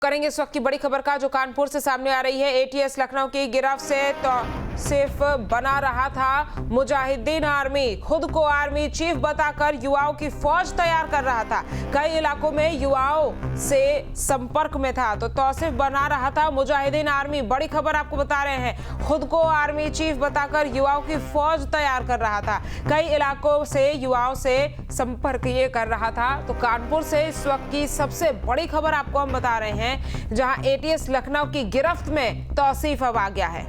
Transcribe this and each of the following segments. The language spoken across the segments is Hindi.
करेंगे इस वक्त की बड़ी खबर का जो कानपुर से सामने आ रही है। एटीएस लखनऊ की गिरफ्त से सिर्फ बना रहा था मुजाहिदीन आर्मी, खुद को आर्मी चीफ बताकर युवाओं की फौज तैयार कर रहा था। कई इलाकों में युवाओं से संपर्क में था तो तौसीफ बना रहा था मुजाहिदीन आर्मी। बड़ी खबर आपको बता रहे हैं, खुद को आर्मी चीफ बताकर युवाओं की फौज तैयार कर रहा था। कई इलाकों से युवाओं से संपर्क ये कर रहा था। तो कानपुर से इस वक्त की सबसे बड़ी खबर आपको हम बता रहे हैं, जहां एटीएस लखनऊ की गिरफ्त में तौसीफ अब आ गया है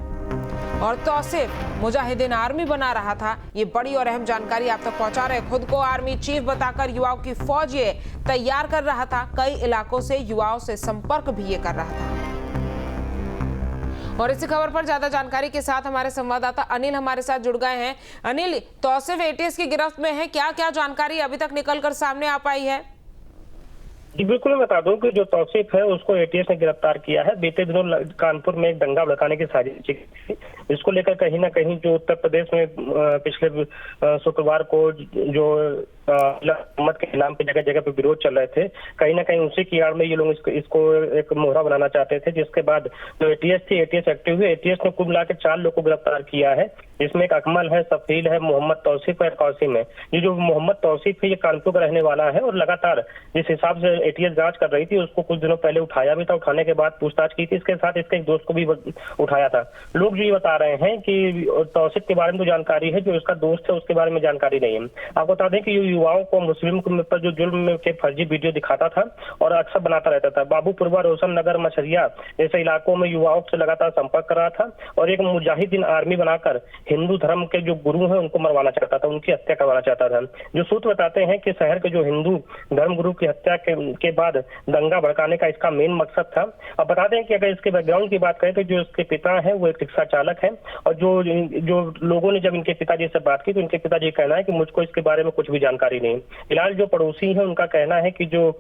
और तौसीफ मुजाहिदीन आर्मी बना रहा था। ये बड़ी और अहम जानकारी आप तक पहुंचा रहे हैं। खुद को आर्मी चीफ बताकर युवाओं की फौज ये तैयार कर रहा था। कई इलाकों से युवाओं से संपर्क भी ये कर रहा था। और इसी खबर पर ज्यादा जानकारी के साथ हमारे संवाददाता अनिल हमारे साथ जुड़ गए हैं। अनिल, तौसीफ एटीएस की गिरफ्त में है, क्या क्या जानकारी अभी तक निकल कर सामने आ पाई है? जी बिल्कुल, मैं बता दूं कि जो तौसीफ है उसको एटीएस ने गिरफ्तार किया है। बीते दिनों कानपुर में एक दंगा भड़काने की साजिश थी, इसको लेकर कहीं ना कहीं जो उत्तर प्रदेश में पिछले शुक्रवार को जो हुकूमत के नाम पे जगह जगह पे विरोध चल रहे थे, कहीं ना कहीं उसी की आड़ में ये लोग इसको एक मोहरा बनाना चाहते थे। जिसके बाद जो एटीएस थी, एटीएस एक्टिव हुई। एटीएस ने कुल मिला के 4 लोग को गिरफ्तार किया है। इसमें एक अकमल है, सफील है, मोहम्मद तौसीफ है, कौसिम है। ये जो मोहम्मद तौसीफ है ये कानपुर का रहने वाला है और लगातार जिस हिसाब से एटीएस जांच कर रही थी उसको कुछ दिनों पहले उठाया भी था। उठाने के बाद पूछताछ की थी, इसके साथ इसके एक दोस्त को भी उठाया था। लोग ये बता रहे हैं कि तौसीफ के बारे में तो जानकारी है, जो इसका दोस्त है उसके बारे में जानकारी नहीं है। आपको बता दें कि युवाओं को मुस्लिम पर जो जुल्म के फर्जी वीडियो दिखाता था और अक्सर बनाता रहता था। बाबूपुरवा, रोशन नगर, मछरिया जैसे इलाकों में युवाओं से लगातार संपर्क कर रहा था और एक मुजाहिदीन आर्मी बनाकर हिंदू धर्म के जो गुरु हैं उनको मरवाना चाहता था, उनकी हत्या करवाना चाहता था। जो सूत्र बताते हैं कि शहर के जो हिंदू धर्म गुरु की हत्या के बाद दंगा भड़काने का इसका मेन मकसद था। अब बता दें कि अगर इसके बैकग्राउंड की बात करें तो जो इसके पिता है वो एक रिक्शा चालक है और जो लोगों ने जब इनके पिताजी से बात की तो इनके पिताजी कहना है कि मुझको इसके बारे में कुछ भी जानकारी नहीं। फिलहाल जो पड़ोसी है उनका कहना है कि जो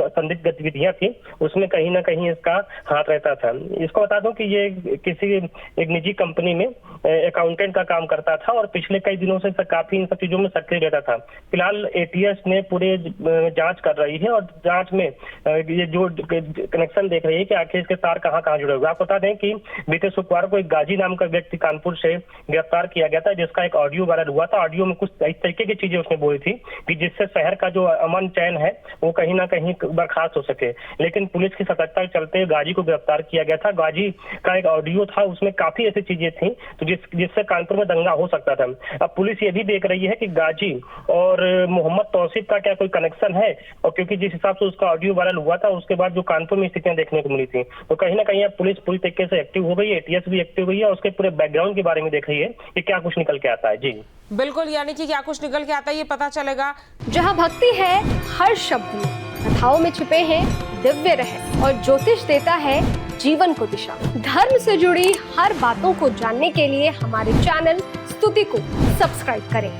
संदिग्ध गतिविधियां थी उसमें कहीं ना कहीं इसका हाथ रहता था। इसको बता दूं कि ये किसी एक निजी कंपनी में अकाउंटेंट का काम करता था और पिछले कई दिनों से काफी इन सब चीजों में सक्रिय रहता था। फिलहाल एटीएस ने पूरे जांच कर रही है और जांच में ये जो कनेक्शन देख रही है कि आखिर इसके तार कहां कहां जुड़े हुए। आपको बता दें कि बीते शुक्रवार को एक गाजी नाम का व्यक्ति कानपुर से गिरफ्तार किया गया था, जिसका एक ऑडियो वायरल हुआ था। ऑडियो में कुछ इस तरीके की चीजें उसने बोली थी कि जिससे शहर का जो अमन चैन है वो कहीं ना कहीं बर्खास्त हो सके। लेकिन पुलिस की सतर्कता के चलते गाजी को गिरफ्तार किया गया था। गाजी का एक ऑडियो था, उसमें काफी ऐसी चीजें थी तो जिससे कानपुर में दंगा हो सकता था। अब पुलिस ये भी देख रही है कि गाजी और मोहम्मद तौसीफ का क्या कोई कनेक्शन है, और क्योंकि जिस हिसाब से उसका ऑडियो वायरल हुआ था उसके बाद जो कानपुर में स्थितियां देखने को मिली थी तो कहीं ना कहीं अब पुलिस पूरी तरीके से एक्टिव हो गई है, एटीएस भी एक्टिव हुई है और उसके पूरे बैकग्राउंड के बारे में देख रही है कि क्या कुछ निकल के आता है। जी बिल्कुल, यानी कि क्या कुछ निकल के आता है ये पता चलेगा। जहाँ भक्ति है हर शब्द में, कथाओं में छिपे हैं दिव्य रहस्य और ज्योतिष देता है जीवन को दिशा। धर्म से जुड़ी हर बातों को जानने के लिए हमारे चैनल स्तुति को सब्सक्राइब करें।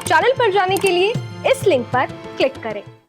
चैनल पर जाने के लिए इस लिंक पर क्लिक करें।